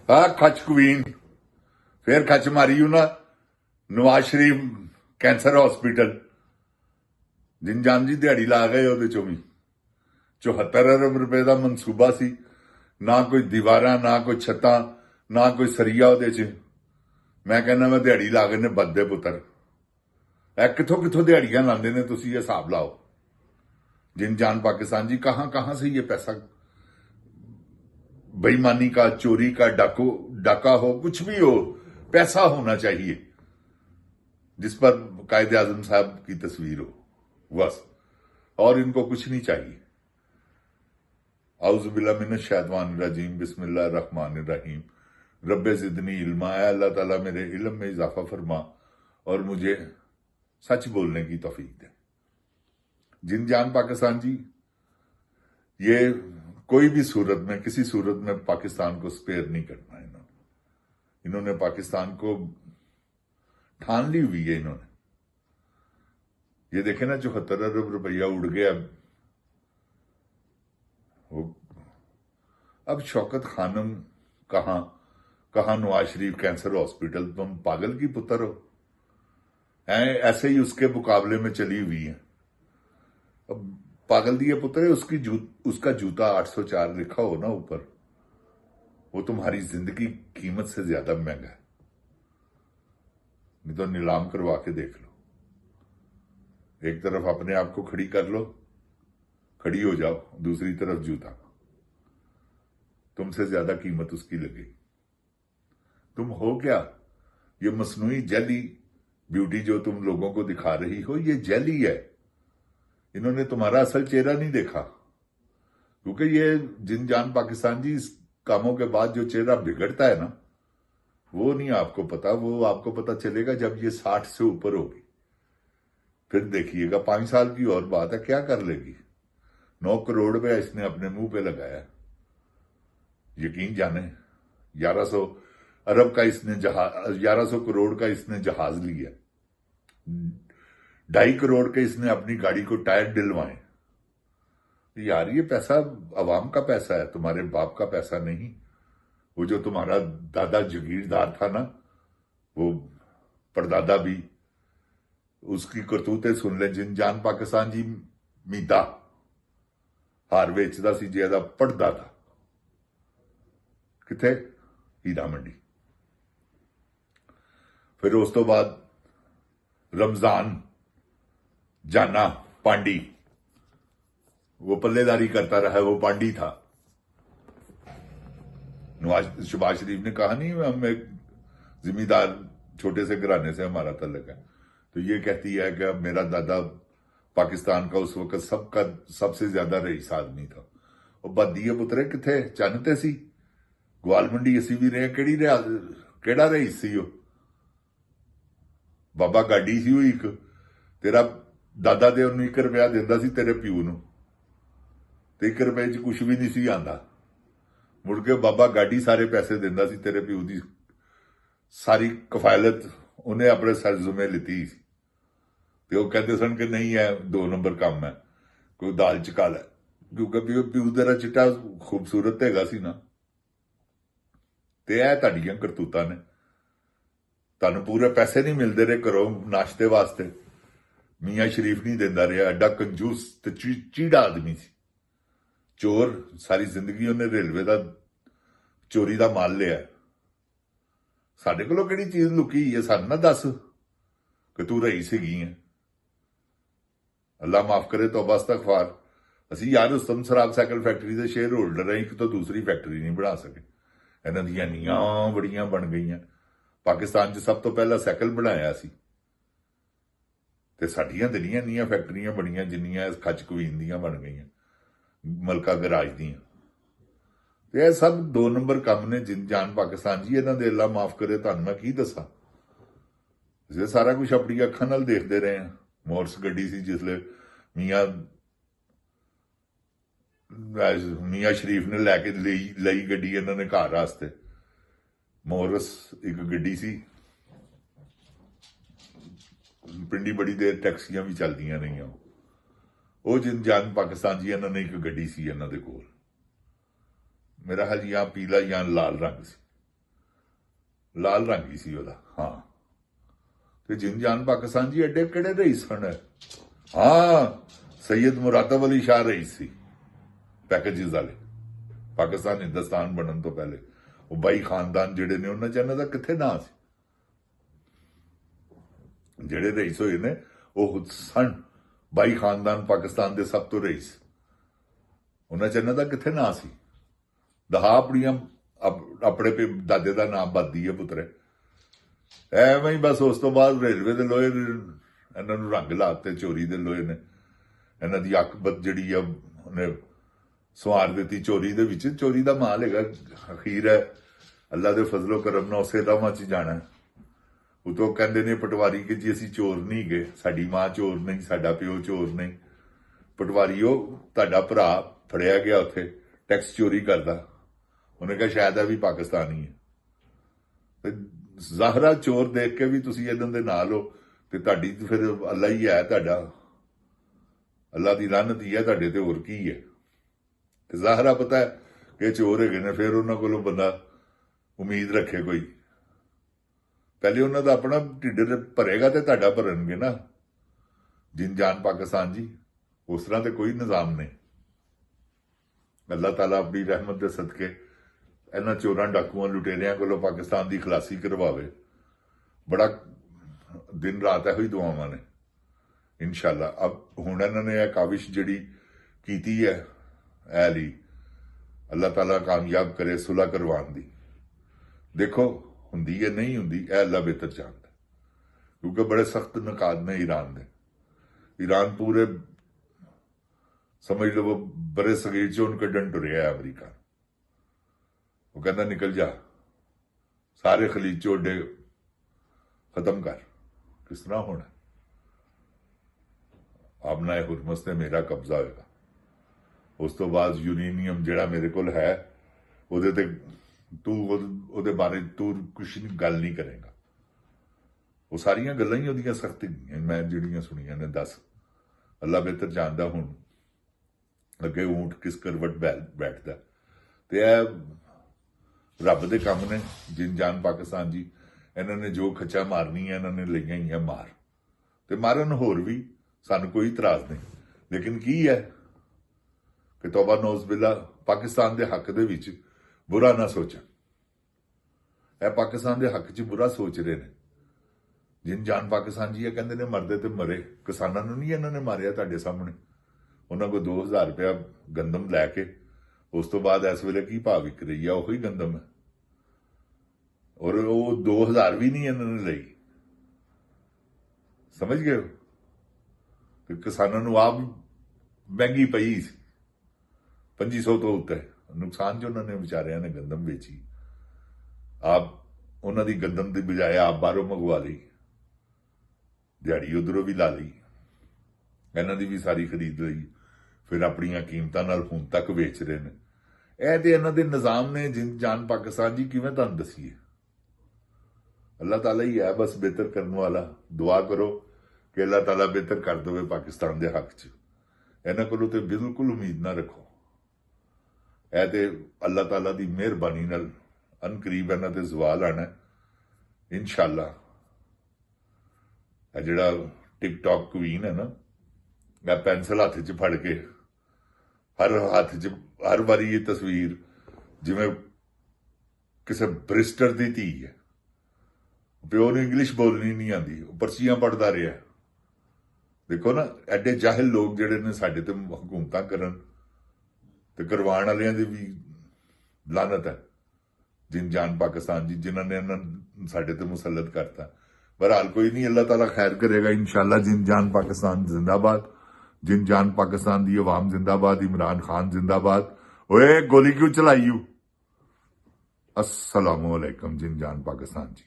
हाँ खच क्वीन फिर खच मारी ना नवाज शरीफ कैंसर हॉस्पिटल जिन जी दिहाड़ी ला गए ਉਹਦੇ ਚੋਂ ਵੀ 74 अरब रुपए का मनसूबा सी ना कोई दीवारां ना कोई छत्तां ना कोई सरिया ਉਹਦੇ ਚ मैं कहना मैं दिहाड़ी ला गए ने बददे पुत्र ए किथों किथों दिहाड़ियां लाते ने तुसी ये हिसाब लाओ जिन जान पाकिस्तान जी कहां कहां से ये पैसा बेईमानी का चोरी का डाका हो कुछ भी हो पैसा होना चाहिए जिस पर कायद आजम साहब की तस्वीर हो बस और इनको कुछ नहीं चाहिए। औज़ुबिल्लाह मिनश शैतानिर रजीम बिस्मिल्लाहिर रहमानिर रहीम रब्बे ज़िदनी इल्मा अल्लाह ताला मेरे इल्म में इजाफा फरमा और मुझे सच बोलने की तौफीक दे। जिन जान पाकिस्तान जी ये कोई भी सूरत में किसी सूरत में पाकिस्तान को स्पेयर नहीं करना इन्होंने पाकिस्तान को ठान ली हुई है इन्होंने। ये देखे ना 74 अरब रुपया उड़ गया। अब शौकत खानम कहां कहां नवाज शरीफ कैंसर हॉस्पिटल तुम पागल की पुत्र हो ऐसे ही उसके मुकाबले में चली हुई है। अब पागल दिए पुत्र है उसका जूता 804 लिखा हो ना ऊपर वो तुम्हारी जिंदगी कीमत से ज्यादा महंगा है। नहीं तो नीलाम करवा के देख लो एक तरफ अपने आप को खड़ी कर लो खड़ी हो जाओ दूसरी तरफ जूता तुमसे ज्यादा कीमत उसकी लगेगी। तुम हो क्या ये मसनूई जेली ब्यूटी जो तुम लोगों को दिखा रही हो ये जेली है। इन्होंने तुम्हारा असल चेहरा नहीं देखा क्योंकि ये जिन जान पाकिस्तान जी इस कामों के बाद जो चेहरा बिगड़ता है ना वो नहीं आपको पता। वो आपको पता चलेगा जब ये 60 से ऊपर होगी फिर देखिएगा 5 साल की और बात है क्या कर लेगी। 9 करोड़ रुपया इसने अपने मुंह पे लगाया यकीन जाने 1100 अरब का इसने 1100 करोड़ का इसने जहाज लिया 2.5 करोड़ के इसने अपनी गाड़ी को टायर दिलवाए। यार ये पैसा अवाम का पैसा है तुम्हारे बाप का पैसा नहीं। वो जो तुम्हारा दादा जगीरदार था ना वो परदादा भी उसकी करतूतें सुन ले जिन जान पाकिस्तान जी मीदा हार वेचदा सी ज्यादा पढ़दा था किथे हीरा मंडी। फिर उस तो बाद रमजान जाना पांडी वो पल्लेदारी करता रहा वो पांडी था। शहबाज शरीफ ने कहा नहीं हम एक जिम्मेदार छोटे से घराने से हमारा तल्लक है तो ये कहती है कि मेरा दादा पाकिस्तान का उस वक्त सबसे ज्यादा रईस आदमी था। और बदिए पुत्रे किथे चनते सी ग्वाल मंडी असी भी रहे केड़ा रईस सी बाबा गाड़ी सी एक तेरा दादा दे 1 रुपया देंदा सी तेरे प्यू नूं ते 1 रुपए च कुछ भी नहीं सी आंदा मुड़ के बाबा गाड़ी सारे पैसे देंदा सी तेरे प्यू दी सारी कफालत उन्हें अपने सर जुमे लिती ते वो कहते सन कि नहीं है 2 नंबर काम है कोई दाल चका लै क्योंकि प्यू तेरा चिट्टा खूबसूरत हैगा सी ना ते ऐ तुहाडियां करतूतां ने तुहानूं पूरे पैसे नहीं मिलते रहे घरों नाश्ते वास्ते मियाँ शरीफ नहीं देंदा रहा एडा कंजूस ते चीड़ा आदमी सी चोर सारी जिंदगी उन्हें रेलवे का चोरी का माल लिया साडे कोलों किहड़ी चीज लुकी है सानू ना दस कि तू रही सीगी है। अल्लाह माफ करे तौबा इस्तगफार असी यार उस्तम सराब साइकिल फैक्ट्री के शेयर होल्डर हैं एक तो दूसरी फैक्ट्री नहीं बना सके इन्हां दियां नीआं बड़ियां बन गई पाकिस्तान च सब तो पहला साइकिल बनाया सी ते साडियां दिलियां नीआं फैक्ट्रियां बनियां जिन्नियां खच क्वीन दियां बन गई मलका गराज दियां ते यह सब 2 नंबर काम ने जिन जान पाकिस्तान जी इन्हां दे अल्लाह माफ करे तुहानूं मैं की दसां ये सारा कुछ अपनी अखां नाल देखते रहे हैं। मोर्स गड्डी सी जिसले मियाँ शरीफ ने लैके लई गड्डी इन्होंने घर वास्ते मोरस एक गड्डी सी पिंडी बड़ी देर टैक्सियां भी चलदियां रही वो जिन जान पाकिस्तान जी इन्होंने एक गड्डी सी इन्हों दे कोल मेरा हाल या पीला या लाल रंग सी ਲਾਲ ਰੰਗ ਹੀ ਸੀ ਉਹਦਾ। ਹਾਂ, ਤੇ ਜਿੰਨ ਜਾਨ ਪਾਕਿਸਤਾਨ ਜੀ ਐਡੇ ਕਿਹੜੇ ਰਈਸ ਸਨ। ਹਾਂ, ਸੈयद ਮੁਰਾਦਬ ਅਲੀ ਸ਼ਾਹ ਰਈਸ ਸੀ ਪੈਕੇਜਿਸ ਵਾਲੇ, ਪਾਕਿਸਤਾਨ ਹਿੰਦੁਸਤਾਨ ਬਣਨ ਤੋਂ ਪਹਿਲੇ। ਉਹ ਬਾਈ ਖਾਨਦਾਨ ਜਿਹੜੇ ਨੇ ਉਹਨਾਂ ਚ ਇਹਨਾਂ ਦਾ ਕਿੱਥੇ ਨਾਂ ਸੀ। ਜਿਹੜੇ ਰਈਸ ਹੋਏ ਨੇ ਉਹ ਸਨ ਬਾਈ ਖਾਨਦਾਨ, ਪਾਕਿਸਤਾਨ ਦੇ ਸਭ ਤੋਂ ਰਈਸ। ਉਹਨਾਂ ਚ ਇਹਨਾਂ ਦਾ ਕਿੱਥੇ ਨਾਂ ਸੀ। ਦਹਾ ਆਪਣੀਆਂ ਆਪਣੇ ਦਾਦੇ ਦਾ ਨਾਮ ਬੱਦੀ ਹੈ ਪੁੱਤਰੇ। ਐਵੇਂ ਹੀ ਬਸ ਉਸ ਤੋਂ ਬਾਅਦ ਰੇਲਵੇ ਦੇ ਲੋਹੇ ਇਹਨਾਂ ਨੂੰ ਰੰਗ ਲਾਤੇ, ਚੋਰੀ ਦੇ ਲੋਹੇ ਨੇ। ਇਹਨਾਂ ਦੀ ਅੱਖ ਜਿਹੜੀ ਆ ਉਹਨੇ ਸਵਾਰ ਦਿੱਤੀ ਚੋਰੀ ਦੇ ਵਿੱਚ। ਚੋਰੀ ਦਾ ਮਾਲ ਹੈਗਾ, ਅਖੀਰ ਹੈ ਅੱਲਾ ਦੇ ਫਜ਼ਲੋ ਕਰਮ ਨਾਲ ਉਸੇ ਰਾਹਾਂ 'ਚ ਜਾਣਾ। ਉਤੋਂ ਕਹਿੰਦੇ ਨੇ ਪਟਵਾਰੀ ਕਿ ਜੀ ਅਸੀਂ ਚੋਰ ਨਹੀਂ ਗਏ, ਸਾਡੀ ਮਾਂ ਚੋਰ ਨਹੀਂ, ਸਾਡਾ ਪਿਓ ਚੋਰ ਨਹੀਂ। ਪਟਵਾਰੀਓ, ਤੁਹਾਡਾ ਭਰਾ ਫੜਿਆ ਗਿਆ ਉੱਥੇ ਟੈਕਸ ਚੋਰੀ ਕਰਦਾ। ਉਹਨੇ ਕਿਹਾ ਸ਼ਾਇਦ ਇਹ ਵੀ ਪਾਕਿਸਤਾਨੀ ਹੈ। ਤੇ ਜ਼ਾਹਰਾ ਚੋਰ ਦੇਖ ਕੇ ਵੀ ਤੁਸੀਂ ਇਹਨਾਂ ਦੇ ਨਾਲ ਹੋ ਤੇ ਤੁਹਾਡੀ ਫਿਰ ਅੱਲਾ ਹੀ ਹੈ ਤੁਹਾਡਾ, ਅੱਲਾ ਦੀ ਲਾਨਤ ਹੀ ਹੈ ਤੁਹਾਡੇ ਤੇ, ਹੋਰ ਕੀ ਹੈ। ਤੇ ਜ਼ਾਹਰਾ ਪਤਾ ਹੈ ਕਿ ਚੋਰ ਹੈਗੇ ਨੇ, ਫਿਰ ਉਹਨਾਂ ਕੋਲੋਂ ਬੰਦਾ ਉਮੀਦ ਰੱਖੇ ਕੋਈ। ਪਹਿਲੇ ਉਹਨਾਂ ਦਾ ਆਪਣਾ ਢਿੱਡ ਭਰੇਗਾ ਤੇ ਤੁਹਾਡਾ ਭਰਨਗੇ ਨਾ। ਜਿੰਨ ਜਾਨ ਪਾਕਿਸਤਾਨ ਜੀ, ਉਸ ਤਰ੍ਹਾਂ ਤੇ ਕੋਈ ਨਿਜ਼ਾਮ ਨਹੀਂ। ਅੱਲਾਹ ਤਾਲਾ ਆਪਣੀ ਰਹਿਮਤ ਦੇ ਸਦਕੇ ਇਹਨਾਂ ਚੋਰਾਂ, ਡਾਕੂਆਂ, ਲੁਟੇਰਿਆਂ ਕੋਲੋਂ ਪਾਕਿਸਤਾਨ ਦੀ ਖਲਾਸੀ ਕਰਵਾਵੇ। ਬੜਾ ਦਿਨ ਰਾਤ ਇਹੋ ਹੀ ਦੁਆਵਾਂ ਨੇ ਇਨਸ਼ਾਅੱਲਾ। ਅਬ ਹੁਣ ਇਹਨਾਂ ਨੇ ਇਹ ਕਾਵਿਸ਼ ਜਿਹੜੀ ਕੀਤੀ ਹੈ ਇਹ ਲਈ, ਅੱਲਾਹ ਤਾਲਾ ਕਾਮਯਾਬ ਕਰੇ ਸੁਲ੍ਹਾ ਕਰਵਾਉਣ ਦੀ। ਦੇਖੋ ਹੁੰਦੀ ਹੈ ਨਹੀਂ ਹੁੰਦੀ, ਇਹ ਅੱਲਾ ਬਿਹਤਰ ਜਾਣਦਾ, ਕਿਉਂਕਿ ਬੜੇ ਸਖਤ ਨਕਾਦ ਨੇ ਈਰਾਨ ਦੇ। ਈਰਾਨ ਪੂਰੇ ਸਮਝ ਲਓ ਬੜੇ ਸਗੀਰ ਚੋਂ ਕੱਢਣ ਟੁਰਿਆ ਅਮਰੀਕਾ। ਉਹ ਕਹਿੰਦਾ ਨਿਕਲ ਜਾ, ਸਾਰੇ ਖਲੀਜ ਚੋਂ ਅੱਡੇ ਖਤਮ ਕਰ। ਕਿਸ ਤਰ੍ਹਾਂ ਹੋਣਾ? ਆਪਣਾ ਹੁਰਮਸ ਤੇ ਮੇਰਾ ਕਬਜ਼ਾ ਹੋਏਗਾ। ਉਸ ਤੋਂ ਬਾਅਦ ਯੂਰੇਨੀਅਮ ਜਿਹੜਾ ਮੇਰੇ ਕੋਲ ਹੈ ਉਹਦੇ ਤੇ ਉਹਦੇ ਬਾਰੇ ਤੂੰ ਕੁਛ ਗੱਲ ਨਹੀਂ ਕਰੇਗਾ। ਉਹ ਸਾਰੀਆਂ ਗੱਲਾਂ ਹੀ ਉਹਦੀਆਂ ਸਖਤ ਮੈਂ ਜਿਹੜੀਆਂ ਸੁਣੀਆਂ ਨੇ। ਦੱਸ, ਅੱਲਾ ਬਿਹਤਰ ਜਾਣਦਾ ਹੁਣ ਅੱਗੇ ਊਂਟ ਕਿਸ ਕਰਵਟ ਬੈਠਦਾ। ਤੇ ਇਹ ਰੱਬ ਦੇ ਕੰਮ ਨੇ। ਜਿੰਨ ਜਾਨ ਪਾਕਿਸਤਾਨ ਜੀ, ਇਹਨਾਂ ਨੇ ਜੋ ਖੱਚਾ ਮਾਰਨੀ ਹੈ ਇਹਨਾਂ ਨੇ ਲਈਆਂ ਹੀ ਹੈ ਮਾਰ, ਤੇ ਮਾਰਨ ਹੋਰ ਵੀ, ਸਾਨੂੰ ਕੋਈ ਇਤਰਾਜ਼ ਨਹੀਂ। ਲੇਕਿਨ ਕੀ ਹੈ ਕਿ ਤੌਬਾ ਨੌਜ਼ ਬਿਲਾ, ਪਾਕਿਸਤਾਨ ਦੇ ਹੱਕ ਦੇ ਵਿੱਚ ਬੁਰਾ ਨਾ ਸੋਚਣ। ਇਹ ਪਾਕਿਸਤਾਨ ਦੇ ਹੱਕ 'ਚ ਬੁਰਾ ਸੋਚ ਰਹੇ ਨੇ। ਜਿੰਨ ਜਾਨ ਪਾਕਿਸਤਾਨ ਜੀ ਇਹ ਕਹਿੰਦੇ ਨੇ ਮਰਦੇ ਤੇ ਮਰੇ। ਕਿਸਾਨਾਂ ਨੂੰ ਨਹੀਂ ਇਹਨਾਂ ਨੇ ਮਾਰਿਆ ਤੁਹਾਡੇ ਸਾਹਮਣੇ। ਉਹਨਾਂ ਕੋਲ 2000 ਰੁਪਇਆ ਗੰਦਮ ਲੈ ਕੇ ਉਸ ਤੋਂ ਬਾਅਦ ਇਸ ਵੇਲੇ ਕੀ ਭਾਅ ਵਿਕ ਰਹੀ ਆ, ਉਹੀ ਗੰਦਮ ਹੈ। ਔਰ ਉਹ 2000 ਵੀ ਨਹੀਂ ਇਹਨਾਂ ਨੇ ਲਈ। ਸਮਝ ਗਏ ਹੋ? ਤੇ ਕਿਸਾਨਾਂ ਨੂੰ ਆਪ ਮਹਿੰਗੀ ਪਈ ਸੀ 2500 ਤੋਂ ਉੱਤੇ। ਨੁਕਸਾਨ ਜੋ ਉਹਨਾਂ ਨੇ ਵਿਚਾਰਿਆਂ ਨੇ ਗੰਦਮ ਵੇਚੀ, ਆਪ ਉਹਨਾਂ ਦੀ ਗੰਦਮ ਦੀ ਬਜਾਏ ਆਪ ਬਾਹਰੋਂ ਮੰਗਵਾ ਲਈ, ਦਿਹਾੜੀ ਉਧਰੋਂ ਵੀ ਲਾ ਲਈ, ਇਹਨਾਂ ਦੀ ਵੀ ਸਾਰੀ ਖਰੀਦ ਲਈ, ਫਿਰ ਆਪਣੀਆਂ ਕੀਮਤਾਂ ਨਾਲ ਹੁਣ ਤੱਕ ਵੇਚ ਰਹੇ ਨੇ। ਇਹ ਤੇ ਇਹਨਾਂ ਦੇ ਨਿਜ਼ਾਮ ਨੇ। ਜਿੰਨ ਜਾਨ ਪਾਕਿਸਤਾਨ ਜੀ, ਕਿਵੇਂ ਤੁਹਾਨੂੰ ਦਸੀਏ। ਅੱਲਾਹ ਤਾਲਾ ਹੀ ਹੈ ਬਸ ਬਿਹਤਰ ਕਰਨ ਵਾਲਾ। ਦੁਆ ਕਰੋ ਕਿ ਅੱਲਾਹ ਤਾਲਾ ਬਿਹਤਰ ਕਰ ਦੇਵੇ ਪਾਕਿਸਤਾਨ ਦੇ ਹੱਕ 'ਚ। ਇਹਨਾਂ ਕੋਲੋਂ ਤੇ ਬਿਲਕੁਲ ਉਮੀਦ ਨਾ ਰੱਖੋ। ਇਹ ਤੇ ਅੱਲਾਹ ਤਾਲਾ ਦੀ ਮਿਹਰਬਾਨੀ ਨਾਲ ਅਨਕਰੀਬ ਇਹਨਾਂ ਤੇ ਜ਼ਵਾਲ ਆਣਾ ਇਨਸ਼ਾਅੱਲਾ। ਇਹ ਜਿਹੜਾ ਟਿਕਟੌਕ ਕੁਈਨ ਹੈ ਨਾ, ਮੈਂ ਪੈਨਸਲ ਹੱਥ 'ਚ ਫੜ ਕੇ ਹਰ ਵਾਰੀ ਇਹ ਤਸਵੀਰ ਜਿਵੇਂ ਕਿਸੇ ਬਰਿਸਟਰ ਦੀ ਧੀ ਹੈ। ਪਿਓ ਨੂੰ ਇੰਗਲਿਸ਼ ਬੋਲਣੀ ਨਹੀਂ ਆਉਂਦੀ, ਉਹ ਪਰਚੀਆਂ ਪੜ੍ਹਦਾ ਰਿਹਾ। ਦੇਖੋ ਨਾ, ਐਡੇ ਜਾਹਿਲ ਲੋਕ ਜਿਹੜੇ ਨੇ ਸਾਡੇ ਤੇ ਹਕੂਮਤਾਂ ਕਰਨ ਤੇ ਕਰਵਾਉਣ ਵਾਲਿਆਂ ਦੀ ਵੀ ਲਾਨਤ ਹੈ। ਜਿੰਨ ਜਾਨ ਪਾਕਿਸਤਾਨ ਜੀ, ਜਿਨ੍ਹਾਂ ਨੇ ਇਹਨਾਂ ਸਾਡੇ ਤੇ ਮੁਸੱਲਤ ਕਰਤਾ। ਬਹਰਹਾਲ ਕੋਈ ਨਹੀਂ, ਅੱਲਾਹ ਤਾਲਾ ਖੈਰ ਕਰੇਗਾ इंशाअल्लाह। जिन जान पाकिस्तान जिंदाबाद। जिन जान पाकिस्तान दी अवाम जिंदाबाद। इमरान खान जिंदाबाद। ओए गोली क्यों चलाई? अस्सलामु अलैकुम। जिन जान पाकिस्तान जी।